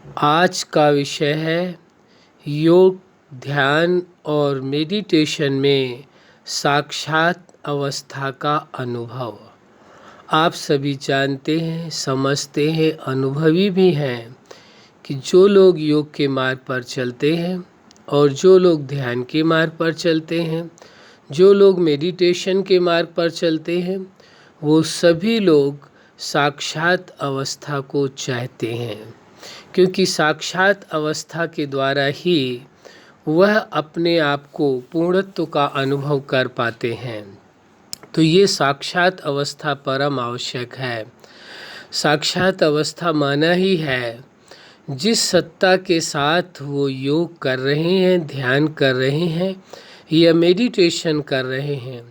आज का विषय है योग, ध्यान और मेडिटेशन में साक्षात अवस्था का अनुभव। आप सभी जानते हैं, समझते हैं, अनुभवी भी हैं कि जो लोग योग के मार्ग पर चलते हैं और जो लोग ध्यान के मार्ग पर चलते हैं, जो लोग मेडिटेशन के मार्ग पर चलते हैं, वो सभी लोग साक्षात अवस्था को चाहते हैं, क्योंकि साक्षात अवस्था के द्वारा ही वह अपने आप को पूर्णत्व का अनुभव कर पाते हैं। तो ये साक्षात अवस्था परम आवश्यक है। साक्षात अवस्था माना ही है जिस सत्ता के साथ वो योग कर रहे हैं, ध्यान कर रहे हैं या मेडिटेशन कर रहे हैं,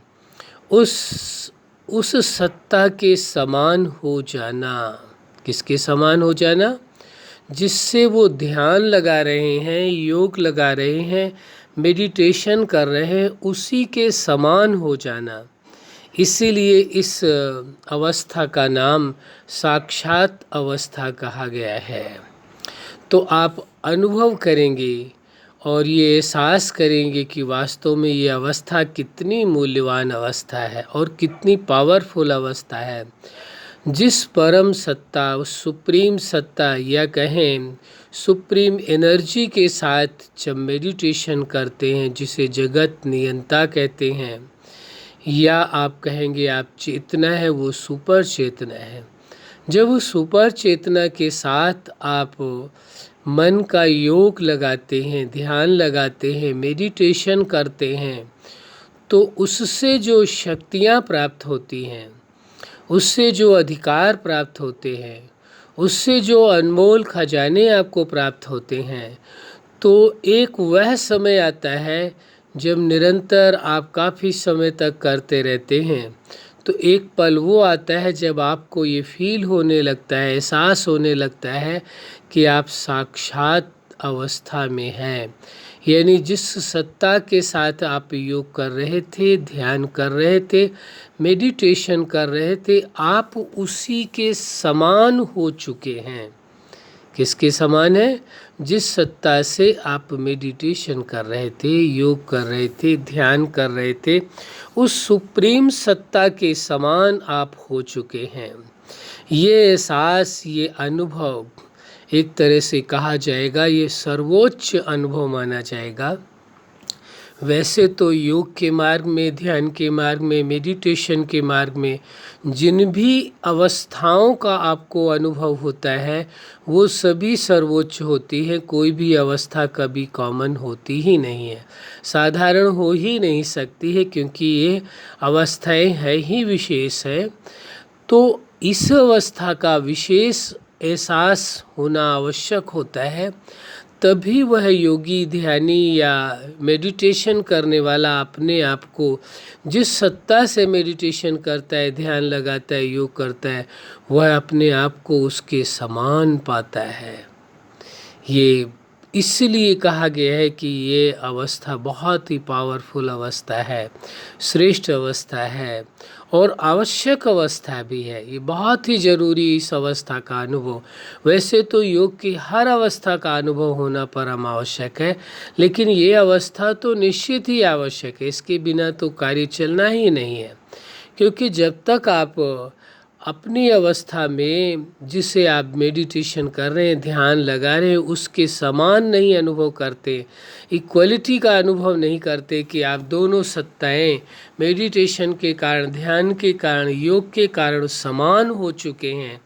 उस सत्ता के समान हो जाना। किसके समान हो जाना? जिससे वो ध्यान लगा रहे हैं, योग लगा रहे हैं, मेडिटेशन कर रहे हैं, उसी के समान हो जाना। इसीलिए इस अवस्था का नाम साक्षात अवस्था कहा गया है। तो आप अनुभव करेंगे और ये एहसास करेंगे कि वास्तव में ये अवस्था कितनी मूल्यवान अवस्था है और कितनी पावरफुल अवस्था है। जिस परम सत्ता, उस सुप्रीम सत्ता या कहें सुप्रीम एनर्जी के साथ जब मेडिटेशन करते हैं, जिसे जगत नियंता कहते हैं, या आप कहेंगे आप चेतना है, वो सुपर चेतना है। जब उस सुपर चेतना के साथ आप मन का योग लगाते हैं, ध्यान लगाते हैं, मेडिटेशन करते हैं, तो उससे जो शक्तियाँ प्राप्त होती हैं, उससे जो अधिकार प्राप्त होते हैं, उससे जो अनमोल खजाने आपको प्राप्त होते हैं, तो एक वह समय आता है जब निरंतर आप काफ़ी समय तक करते रहते हैं, तो एक पल वो आता है जब आपको ये फील होने लगता है, एहसास होने लगता है कि आप साक्षात अवस्था में हैं। यानी जिस सत्ता के साथ आप योग कर रहे थे, ध्यान कर रहे थे, मेडिटेशन कर रहे थे, आप उसी के समान हो चुके हैं। किसके समान है? जिस सत्ता से आप मेडिटेशन कर रहे थे, योग कर रहे थे, ध्यान कर रहे थे, उस सुप्रीम सत्ता के समान आप हो चुके हैं। ये एहसास, ये अनुभव एक तरह से कहा जाएगा ये सर्वोच्च अनुभव माना जाएगा। वैसे तो योग के मार्ग में, ध्यान के मार्ग में, मेडिटेशन के मार्ग में जिन भी अवस्थाओं का आपको अनुभव होता है, वो सभी सर्वोच्च होती है। कोई भी अवस्था कभी कॉमन होती ही नहीं है, साधारण हो ही नहीं सकती है, क्योंकि ये अवस्थाएं है ही विशेष है। तो इस अवस्था का विशेष एहसास होना आवश्यक होता है, तभी वह योगी, ध्यानी या मेडिटेशन करने वाला अपने आप को जिस सत्ता से मेडिटेशन करता है, ध्यान लगाता है, योग करता है, वह अपने आप को उसके समान पाता है। ये इसलिए कहा गया है कि ये अवस्था बहुत ही पावरफुल अवस्था है, श्रेष्ठ अवस्था है और आवश्यक अवस्था भी है। ये बहुत ही ज़रूरी इस अवस्था का अनुभव। वैसे तो योग की हर अवस्था का अनुभव होना परम आवश्यक है, लेकिन ये अवस्था तो निश्चित ही आवश्यक है। इसके बिना तो कार्य चलना ही नहीं है, क्योंकि जब तक आप अपनी अवस्था में, जिसे आप मेडिटेशन कर रहे हैं, ध्यान लगा रहे हैं, उसके समान नहीं अनुभव करते, इक्वलिटी का अनुभव नहीं करते कि आप दोनों सत्ताएं मेडिटेशन के कारण, ध्यान के कारण, योग के कारण समान हो चुके हैं,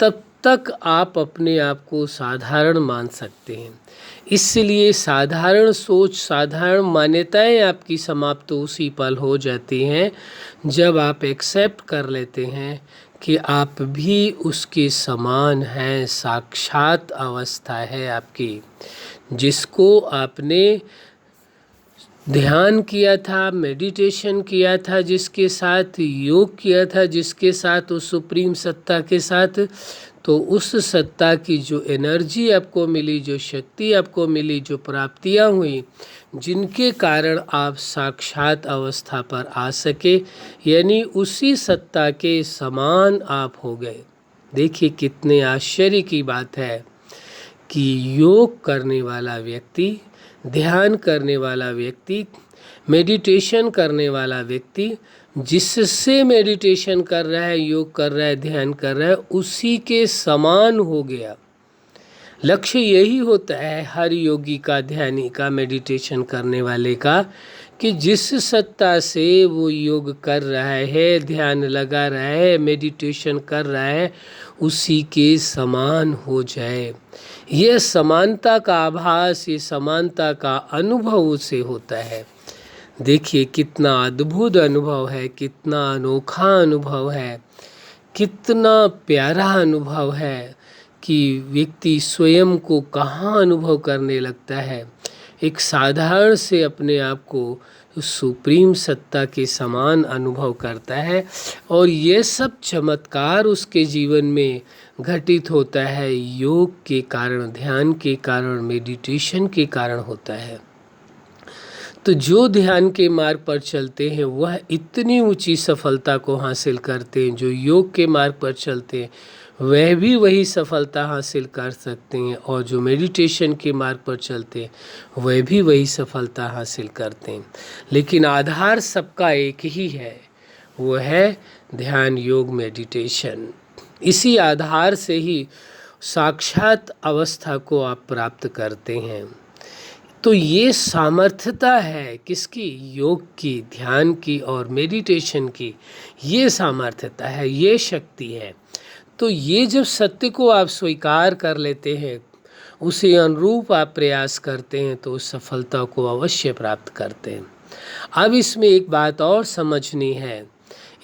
तब तक आप अपने आप को साधारण मान सकते हैं। इसलिए साधारण सोच, साधारण मान्यताएं आपकी समाप्त तो उसी पल हो जाती हैं जब आप एक्सेप्ट कर लेते हैं कि आप भी उसके समान हैं। साक्षात अवस्था है आपकी, जिसको आपने ध्यान किया था, मेडिटेशन किया था, जिसके साथ योग किया था, जिसके साथ उस सुप्रीम सत्ता के साथ, तो उस सत्ता की जो एनर्जी आपको मिली, जो शक्ति आपको मिली, जो प्राप्तियां हुई, जिनके कारण आप साक्षात अवस्था पर आ सके, यानी उसी सत्ता के समान आप हो गए। देखिए कितने आश्चर्य की बात है कि योग करने वाला व्यक्ति, ध्यान करने वाला व्यक्ति, मेडिटेशन करने वाला व्यक्ति जिससे मेडिटेशन कर रहा है, योग कर रहा है, ध्यान कर रहा है, उसी के समान हो गया। लक्ष्य यही होता है हर योगी का, ध्यानी का, मेडिटेशन करने वाले का, कि जिस सत्ता से वो योग कर रहा है, ध्यान लगा रहा है, मेडिटेशन कर रहा है, उसी के समान हो जाए। ये समानता का आभास, ये समानता का अनुभव उसे होता है। देखिए कितना अद्भुत अनुभव है, कितना अनोखा अनुभव है, कितना प्यारा अनुभव है कि व्यक्ति स्वयं को कहाँ अनुभव करने लगता है। एक साधारण से अपने आप को उस सुप्रीम सत्ता के समान अनुभव करता है, और ये सब चमत्कार उसके जीवन में घटित होता है योग के कारण, ध्यान के कारण, मेडिटेशन के कारण होता है। तो जो ध्यान के मार्ग पर चलते हैं वह इतनी ऊंची सफलता को हासिल करते हैं, जो योग के मार्ग पर चलते हैं वह भी वही सफलता हासिल कर सकते हैं, और जो मेडिटेशन के मार्ग पर चलते हैं वह भी वही सफलता हासिल करते हैं। लेकिन आधार सबका एक ही है, वो है ध्यान, योग, मेडिटेशन। इसी आधार से ही साक्षात अवस्था को आप प्राप्त करते हैं। तो ये सामर्थ्यता है किसकी? योग की, ध्यान की और मेडिटेशन की। ये सामर्थ्यता है, ये शक्ति है। तो ये जब सत्य को आप स्वीकार कर लेते हैं, उसे अनुरूप आप प्रयास करते हैं, तो उस सफलता को अवश्य प्राप्त करते हैं। अब इसमें एक बात और समझनी है।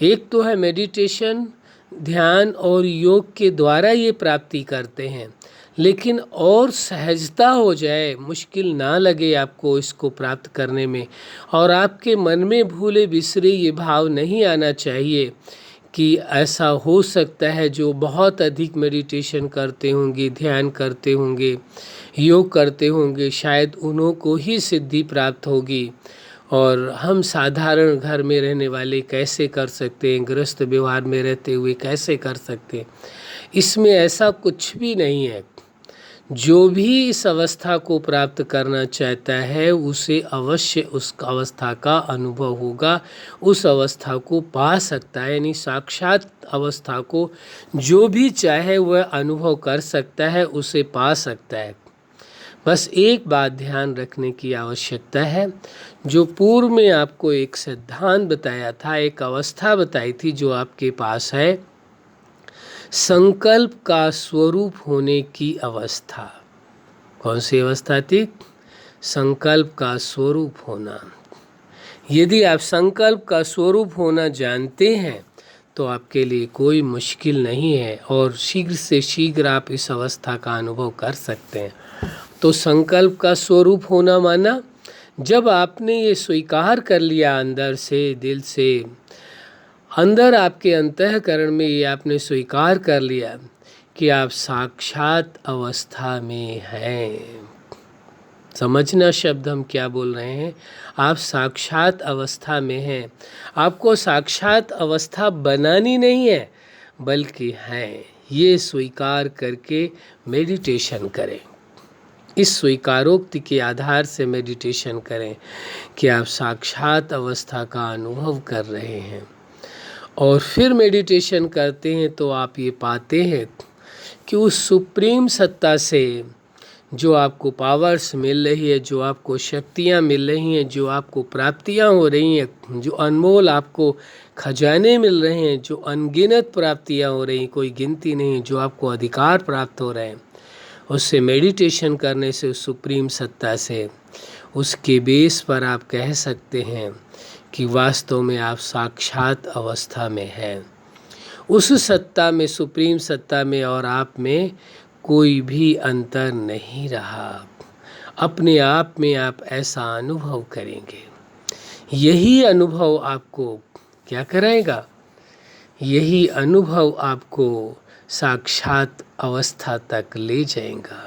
एक तो है मेडिटेशन, ध्यान और योग के द्वारा ये प्राप्ति करते हैं, लेकिन और सहजता हो जाए, मुश्किल ना लगे आपको इसको प्राप्त करने में, और आपके मन में भूले बिसरे ये भाव नहीं आना चाहिए कि ऐसा हो सकता है जो बहुत अधिक मेडिटेशन करते होंगे, ध्यान करते होंगे, योग करते होंगे, शायद उन्हों को ही सिद्धि प्राप्त होगी, और हम साधारण घर में रहने वाले कैसे कर सकते हैं, गृहस्थ व्यवहार में रहते हुए कैसे कर सकते हैं। इसमें ऐसा कुछ भी नहीं है। जो भी इस अवस्था को प्राप्त करना चाहता है उसे अवश्य उस अवस्था का अनुभव होगा, उस अवस्था को पा सकता है। यानी साक्षात अवस्था को जो भी चाहे वह अनुभव कर सकता है, उसे पा सकता है। बस एक बात ध्यान रखने की आवश्यकता है, जो पूर्व में आपको एक सिद्धांत बताया था, एक अवस्था बताई थी जो आपके पास है, संकल्प का स्वरूप होने की अवस्था। कौन सी अवस्था थी? संकल्प का स्वरूप होना। यदि आप संकल्प का स्वरूप होना जानते हैं तो आपके लिए कोई मुश्किल नहीं है, और शीघ्र से शीघ्र आप इस अवस्था का अनुभव कर सकते हैं। तो संकल्प का स्वरूप होना माना, जब आपने ये स्वीकार कर लिया अंदर से, दिल से, अंदर आपके अंतःकरण में ये आपने स्वीकार कर लिया कि आप साक्षात अवस्था में हैं। समझना शब्द हम क्या बोल रहे हैं। आप साक्षात अवस्था में हैं। आपको साक्षात अवस्था बनानी नहीं है, बल्कि हैं। ये स्वीकार करके मेडिटेशन करें। इस स्वीकारोक्ति के आधार से मेडिटेशन करें कि आप साक्षात अवस्था का अनुभव कर रहे हैं, और फिर मेडिटेशन करते हैं तो आप ये पाते हैं कि उस सुप्रीम सत्ता से जो आपको पावर्स मिल रही है, जो आपको शक्तियाँ मिल रही हैं, जो आपको प्राप्तियाँ हो रही हैं, जो अनमोल आपको खजाने मिल रहे हैं, जो अनगिनत प्राप्तियाँ हो रही हैं, कोई गिनती नहीं, जो आपको अधिकार प्राप्त हो रहे हैं, उससे मेडिटेशन करने से, उस सुप्रीम सत्ता से, उसके बेस पर आप कह सकते हैं कि वास्तव में आप साक्षात अवस्था में हैं। उस सत्ता में, सुप्रीम सत्ता में और आप में कोई भी अंतर नहीं रहा। अपने आप में आप ऐसा अनुभव करेंगे। यही अनुभव आपको क्या कराएगा? यही अनुभव आपको साक्षात अवस्था तक ले जाएगा।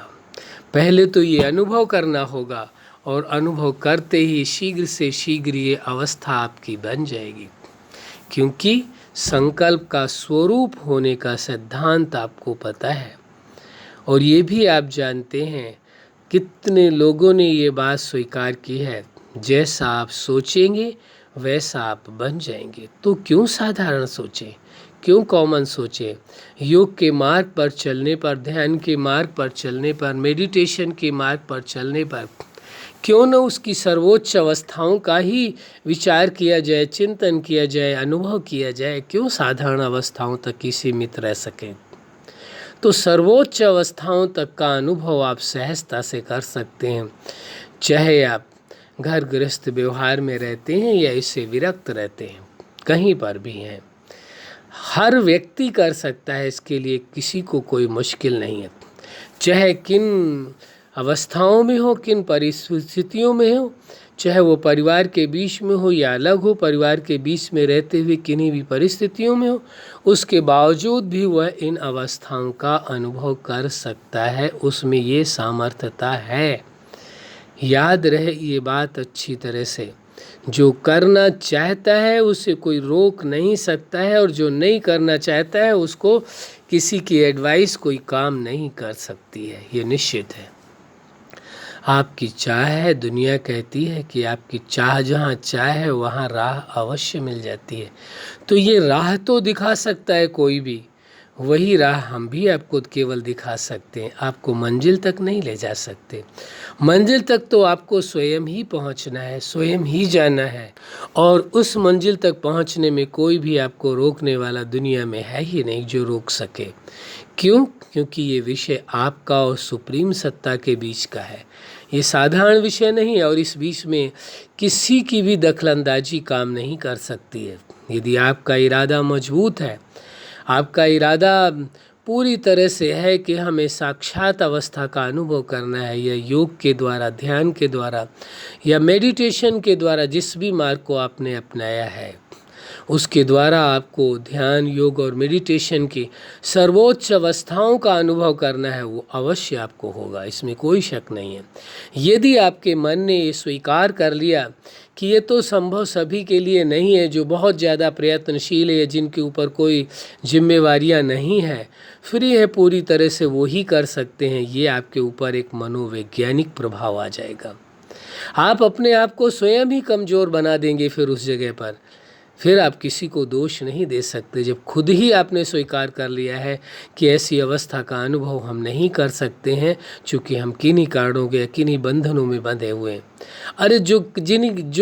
पहले तो ये अनुभव करना होगा, और अनुभव करते ही शीघ्र से शीघ्र ये अवस्था आपकी बन जाएगी, क्योंकि संकल्प का स्वरूप होने का सिद्धांत आपको पता है। और ये भी आप जानते हैं कितने लोगों ने ये बात स्वीकार की है, जैसा आप सोचेंगे वैसा आप बन जाएंगे। तो क्यों साधारण सोचें, क्यों कॉमन सोचें? योग के मार्ग पर चलने पर, ध्यान के मार्ग पर चलने पर, मेडिटेशन के मार्ग पर चलने पर क्यों न उसकी सर्वोच्च अवस्थाओं का ही विचार किया जाए, चिंतन किया जाए, अनुभव किया जाए। क्यों साधारण अवस्थाओं तक ही सीमित रह सकें? तो सर्वोच्च अवस्थाओं तक का अनुभव आप सहजता से कर सकते हैं, चाहे आप घर गृहस्थ व्यवहार में रहते हैं या इससे विरक्त रहते हैं, कहीं पर भी हैं। हर व्यक्ति कर सकता है, इसके लिए किसी को कोई मुश्किल नहीं है। चाहे किन अवस्थाओं में हो, किन परिस्थितियों में हो, चाहे वो परिवार के बीच में हो या अलग हो, परिवार के बीच में रहते हुए किन्हीं भी परिस्थितियों में हो, उसके बावजूद भी वह इन अवस्थाओं का अनुभव कर सकता है। उसमें ये सामर्थ्यता है। याद रहे ये बात अच्छी तरह से, जो करना चाहता है उसे कोई रोक नहीं सकता है, और जो नहीं करना चाहता है उसको किसी की एडवाइस कोई काम नहीं कर सकती है। ये निश्चित है। आपकी चाह है, दुनिया कहती है कि आपकी चाह जहाँ चाह है वहाँ राह अवश्य मिल जाती है। तो ये राह तो दिखा सकता है कोई भी, वही राह हम भी आपको केवल दिखा सकते हैं, आपको मंजिल तक नहीं ले जा सकते। मंजिल तक तो आपको स्वयं ही पहुंचना है, स्वयं ही जाना है, और उस मंजिल तक पहुंचने में कोई भी आपको रोकने वाला दुनिया में है ही नहीं जो रोक सके। क्यों? क्योंकि ये विषय आपका और सुप्रीम सत्ता के बीच का है। ये साधारण विषय नहीं है, और इस बीच में किसी की भी दखलंदाजी काम नहीं कर सकती है। यदि आपका इरादा मजबूत है, आपका इरादा पूरी तरह से है कि हमें साक्षात अवस्था का अनुभव करना है, या योग के द्वारा, ध्यान के द्वारा या मेडिटेशन के द्वारा, जिस भी मार्ग को आपने अपनाया है उसके द्वारा आपको ध्यान, योग और मेडिटेशन की सर्वोच्च अवस्थाओं का अनुभव करना है, वो अवश्य आपको होगा, इसमें कोई शक नहीं है। यदि आपके मन ने ये स्वीकार कर लिया कि ये तो संभव सभी के लिए नहीं है, जो बहुत ज़्यादा प्रयत्नशील है, जिनके ऊपर कोई जिम्मेवारियां नहीं है, फ्री है पूरी तरह से, वो ही कर सकते हैं, ये आपके ऊपर एक मनोवैज्ञानिक प्रभाव आ जाएगा। आप अपने आप को स्वयं ही कमज़ोर बना देंगे फिर उस जगह पर। फिर आप किसी को दोष नहीं दे सकते, जब खुद ही आपने स्वीकार कर लिया है कि ऐसी अवस्था का अनुभव हम नहीं कर सकते हैं, चूँकि हम किन्हीं कारणों के, किन्हीं बंधनों में बंधे हुए हैं। अरे जो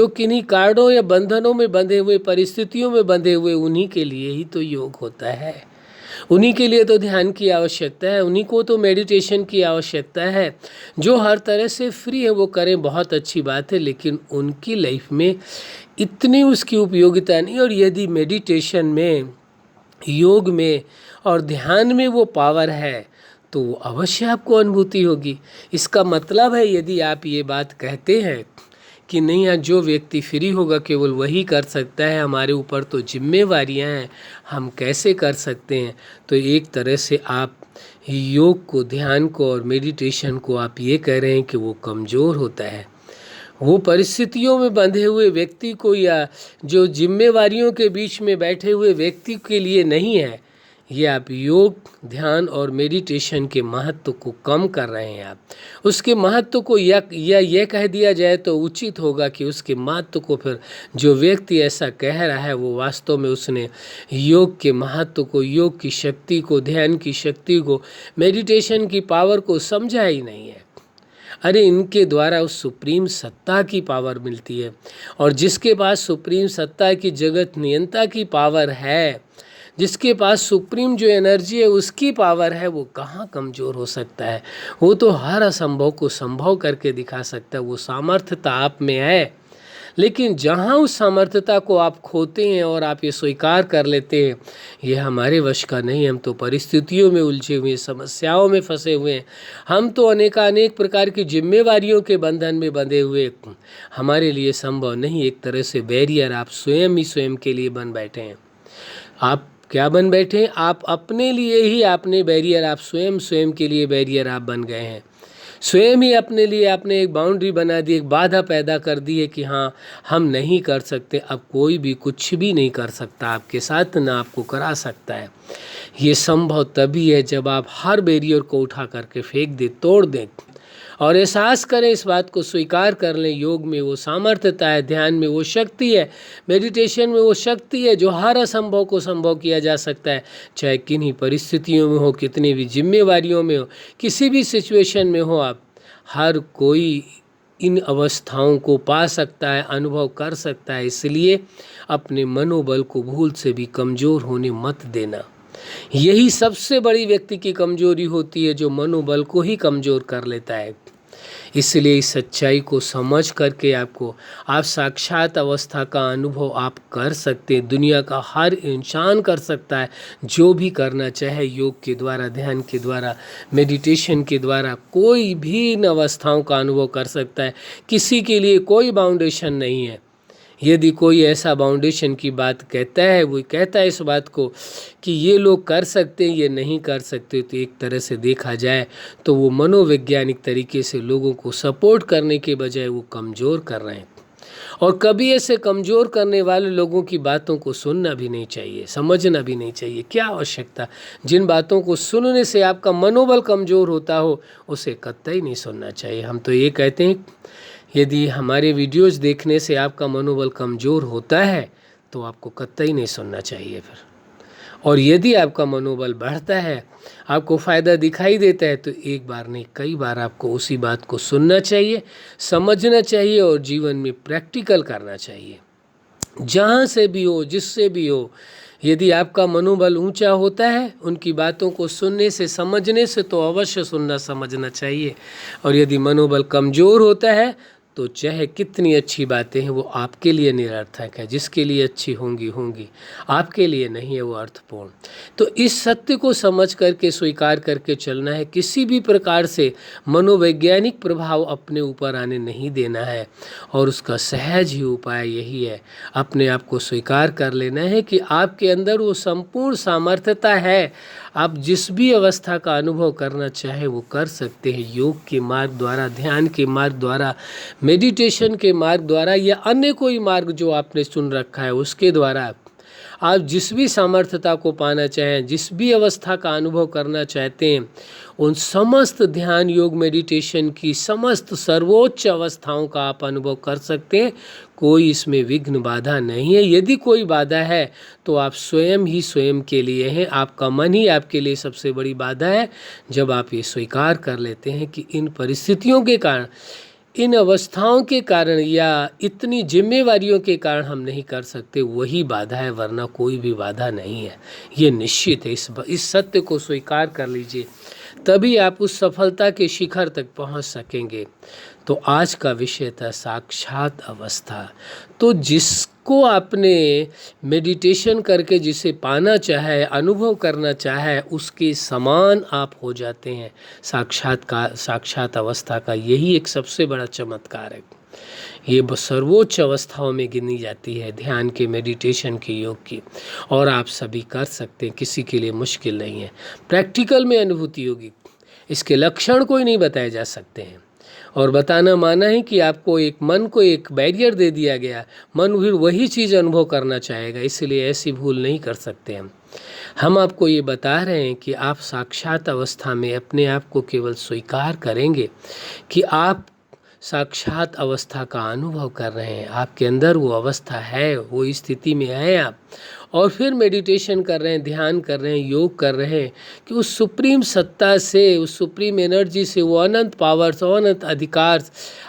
किन्हीं कारणों या बंधनों में बंधे हुए, परिस्थितियों में बंधे हुए, उन्हीं के लिए ही तो योग होता है, उन्हीं के लिए तो ध्यान की आवश्यकता है, उन्हीं को तो मेडिटेशन की आवश्यकता है। जो हर तरह से फ्री है वो करें, बहुत अच्छी बात है, लेकिन उनकी लाइफ में इतनी उसकी उपयोगिता नहीं। और यदि मेडिटेशन में, योग में और ध्यान में वो पावर है तो वो अवश्य आपको अनुभूति होगी। इसका मतलब है, यदि आप ये बात कहते हैं कि नहीं यार, जो व्यक्ति फ्री होगा केवल वही कर सकता है, हमारे ऊपर तो जिम्मेवारियां हैं, हम कैसे कर सकते हैं, तो एक तरह से आप योग को, ध्यान को और मेडिटेशन को आप ये कह रहे हैं कि वो कमज़ोर होता है। वो परिस्थितियों में बंधे हुए व्यक्ति को, या जो जिम्मेवारियों के बीच में बैठे हुए व्यक्ति के लिए नहीं है। ये आप योग, ध्यान और मेडिटेशन के महत्व को कम कर रहे हैं। आप उसके महत्व को या ये कह दिया जाए तो उचित होगा कि उसके महत्व को, फिर जो व्यक्ति ऐसा कह रहा है वो वास्तव में उसने योग के महत्व को, योग की शक्ति को, ध्यान की शक्ति को, मेडिटेशन की पावर को समझा ही नहीं है। अरे इनके द्वारा उस सुप्रीम सत्ता की पावर मिलती है, और जिसके पास सुप्रीम सत्ता की, जगत नियंता की पावर है, जिसके पास सुप्रीम जो एनर्जी है उसकी पावर है, वो कहाँ कमज़ोर हो सकता है? वो तो हर असंभव को संभव करके दिखा सकता है। वो सामर्थ्यता आप में है, लेकिन जहाँ उस सामर्थ्यता को आप खोते हैं और आप ये स्वीकार कर लेते हैं ये हमारे वश का नहीं, हम तो परिस्थितियों में उलझे हुए, समस्याओं में फंसे हुए हैं, हम तो अनेक प्रकार की जिम्मेवारियों के बंधन में बंधे हुए, हमारे लिए संभव नहीं। एक तरह से बैरियर आप स्वयं ही स्वयं के लिए बन बैठे हैं। आप क्या बन बैठे हैं? आप अपने लिए ही आपने बैरियर, आप स्वयं के लिए बैरियर आप बन गए हैं। स्वयं ही अपने लिए आपने एक बाउंड्री बना दी, एक बाधा पैदा कर दी है कि हाँ हम नहीं कर सकते। अब कोई भी कुछ भी नहीं कर सकता आपके साथ, ना आपको करा सकता है। ये संभव तभी है जब आप हर बैरियर को उठा करके फेंक दें, तोड़ दें और एहसास करें, इस बात को स्वीकार कर लें, योग में वो सामर्थ्यता है, ध्यान में वो शक्ति है, मेडिटेशन में वो शक्ति है जो हर असंभव को संभव किया जा सकता है। चाहे किन्हीं परिस्थितियों में हो, कितनी भी जिम्मेवारियों में हो, किसी भी सिचुएशन में हो, आप हर कोई इन अवस्थाओं को पा सकता है, अनुभव कर सकता है। इसलिए अपने मनोबल को भूल से भी कमज़ोर होने मत देना। यही सबसे बड़ी व्यक्ति की कमजोरी होती है, जो मनोबल को ही कमज़ोर कर लेता है। इसलिए इस सच्चाई को समझ करके आप साक्षात अवस्था का अनुभव आप कर सकते हैं। दुनिया का हर इंसान कर सकता है, जो भी करना चाहे, योग के द्वारा, ध्यान के द्वारा, मेडिटेशन के द्वारा कोई भी इन अवस्थाओं का अनुभव कर सकता है। किसी के लिए कोई बाउंडेशन नहीं है। यदि कोई ऐसा बाउंडेशन की बात कहता है, वो कहता है इस बात को कि ये लोग कर सकते हैं, ये नहीं कर सकते, तो एक तरह से देखा जाए तो वो मनोवैज्ञानिक तरीके से लोगों को सपोर्ट करने के बजाय वो कमज़ोर कर रहे हैं। और कभी ऐसे कमज़ोर करने वाले लोगों की बातों को सुनना भी नहीं चाहिए, समझना भी नहीं चाहिए। क्या आवश्यकता, जिन बातों को सुनने से आपका मनोबल कमज़ोर होता हो, उसे कतई नहीं सुनना चाहिए। हम तो ये कहते हैं, यदि हमारे वीडियोज़ देखने से आपका मनोबल कमज़ोर होता है तो आपको कतई नहीं सुनना चाहिए फिर। और यदि आपका मनोबल बढ़ता है, आपको फ़ायदा दिखाई देता है, तो एक बार नहीं कई बार आपको उसी बात को सुनना चाहिए, समझना चाहिए और जीवन में प्रैक्टिकल करना चाहिए। जहाँ से भी हो, जिससे भी हो, यदि आपका मनोबल ऊंचा होता है, उनकी बातों को सुनने से, समझने से, तो अवश्य सुनना समझना चाहिए। और यदि मनोबल कमज़ोर होता है तो चाहे कितनी अच्छी बातें हैं वो आपके लिए निरर्थक है। जिसके लिए अच्छी होंगी आपके लिए नहीं है वो अर्थपूर्ण। तो इस सत्य को समझ करके, स्वीकार करके चलना है। किसी भी प्रकार से मनोवैज्ञानिक प्रभाव अपने ऊपर आने नहीं देना है। और उसका सहज ही उपाय यही है, अपने आप को स्वीकार कर लेना है कि आपके अंदर वो संपूर्ण सामर्थ्यता है। आप जिस भी अवस्था का अनुभव करना चाहे वो कर सकते हैं। योग के मार्ग द्वारा, ध्यान के मार्ग द्वारा, मेडिटेशन के मार्ग द्वारा, या अन्य कोई मार्ग जो आपने चुन रखा है उसके द्वारा आप जिस भी सामर्थ्यता को पाना चाहें, जिस भी अवस्था का अनुभव करना चाहते हैं, उन समस्त ध्यान, योग, मेडिटेशन की समस्त सर्वोच्च अवस्थाओं का आप अनुभव कर सकते हैं। कोई इसमें विघ्न, बाधा नहीं है। यदि कोई बाधा है तो आप स्वयं ही स्वयं के लिए हैं। आपका मन ही आपके लिए सबसे बड़ी बाधा है। जब आप ये स्वीकार कर लेते हैं कि इन परिस्थितियों के कारण, इन अवस्थाओं के कारण या इतनी जिम्मेवारियों के कारण हम नहीं कर सकते, वही बाधा है, वरना कोई भी बाधा नहीं है। ये निश्चित है। इस सत्य को स्वीकार कर लीजिए, तभी आप उस सफलता के शिखर तक पहुंच सकेंगे। तो आज का विषय था साक्षात अवस्था। तो जिसको आपने मेडिटेशन करके जिसे पाना चाहे, अनुभव करना चाहे, उसके समान आप हो जाते हैं। साक्षात अवस्था का यही एक सबसे बड़ा चमत्कार है। ये सर्वोच्च अवस्थाओं में गिनी जाती है, ध्यान के, मेडिटेशन के, योग की। और आप सभी कर सकते हैं, किसी के लिए मुश्किल नहीं है। प्रैक्टिकल में अनुभूति होगी। इसके लक्षण कोई नहीं बताए जा सकते हैं। और बताना माना है कि आपको मन को एक बैरियर दे दिया गया, मन फिर वही चीज़ अनुभव करना चाहेगा। इसलिए ऐसी भूल नहीं कर सकते हम आपको ये बता रहे हैं कि आप साक्षात अवस्था में अपने आप को केवल स्वीकार करेंगे कि आप साक्षात अवस्था का अनुभव कर रहे हैं, आपके अंदर वो अवस्था है, वो स्थिति में है आप, और फिर मेडिटेशन कर रहे हैं, ध्यान कर रहे हैं, योग कर रहे हैं कि उस सुप्रीम सत्ता से, उस सुप्रीम एनर्जी से, वो अनंत पावर्स, अनंत अधिकार,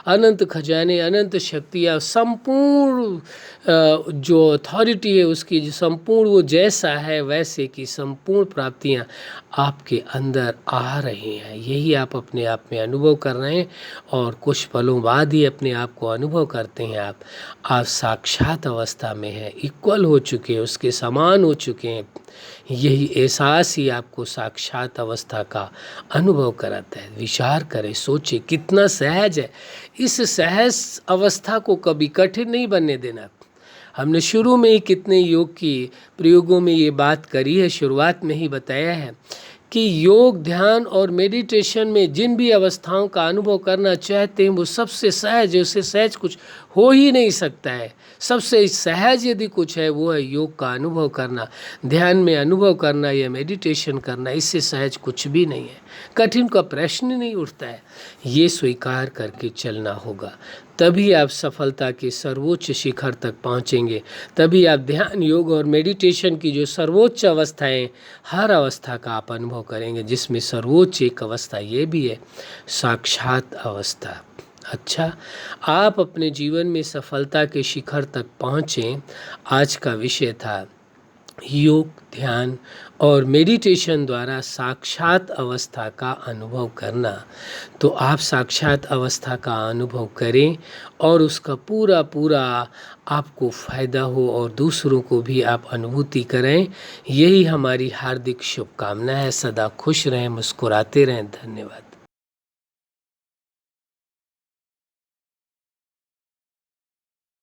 अनंत खजाने, अनंत शक्तियाँ, संपूर्ण जो अथॉरिटी है उसकी, जो संपूर्ण वो जैसा है वैसे की संपूर्ण प्राप्तियाँ आपके अंदर आ रही हैं। यही आप अपने आप में अनुभव कर रहे हैं। और कुछ पलों बाद ही अपने आप को अनुभव करते हैं आप साक्षात अवस्था में हैं, इक्वल हो चुके हैं, उसके समान हो चुके हैं। यही एहसास ही आपको साक्षात अवस्था का अनुभव कराता है। विचार करें, सोचें, कितना सहज है। इस सहज अवस्था को कभी कठिन नहीं बनने देना। हमने शुरू में ही कितने योग की प्रयोगों में ये बात करी है, शुरुआत में ही बताया है कि योग, ध्यान और मेडिटेशन में जिन भी अवस्थाओं का अनुभव करना चाहते हैं वो सबसे सहज है, उससे सहज कुछ हो ही नहीं सकता है। सबसे सहज यदि कुछ है वो है योग का अनुभव करना, ध्यान में अनुभव करना या मेडिटेशन करना। इससे सहज कुछ भी नहीं है, कठिन का प्रश्न ही नहीं उठता है। ये स्वीकार करके चलना होगा, तभी आप सफलता के सर्वोच्च शिखर तक पहुँचेंगे। तभी आप ध्यान, योग और मेडिटेशन की जो सर्वोच्च अवस्थाएं, हर अवस्था का आप अनुभव करेंगे, जिसमें सर्वोच्च एक अवस्था ये भी है, साक्षात अवस्था। अच्छा, आप अपने जीवन में सफलता के शिखर तक पहुँचें। आज का विषय था योग, ध्यान और मेडिटेशन द्वारा साक्षात अवस्था का अनुभव करना। तो आप साक्षात अवस्था का अनुभव करें और उसका पूरा पूरा आपको फ़ायदा हो और दूसरों को भी आप अनुभूति करें। यही हमारी हार्दिक शुभकामना है। सदा खुश रहें, मुस्कुराते रहें। धन्यवाद।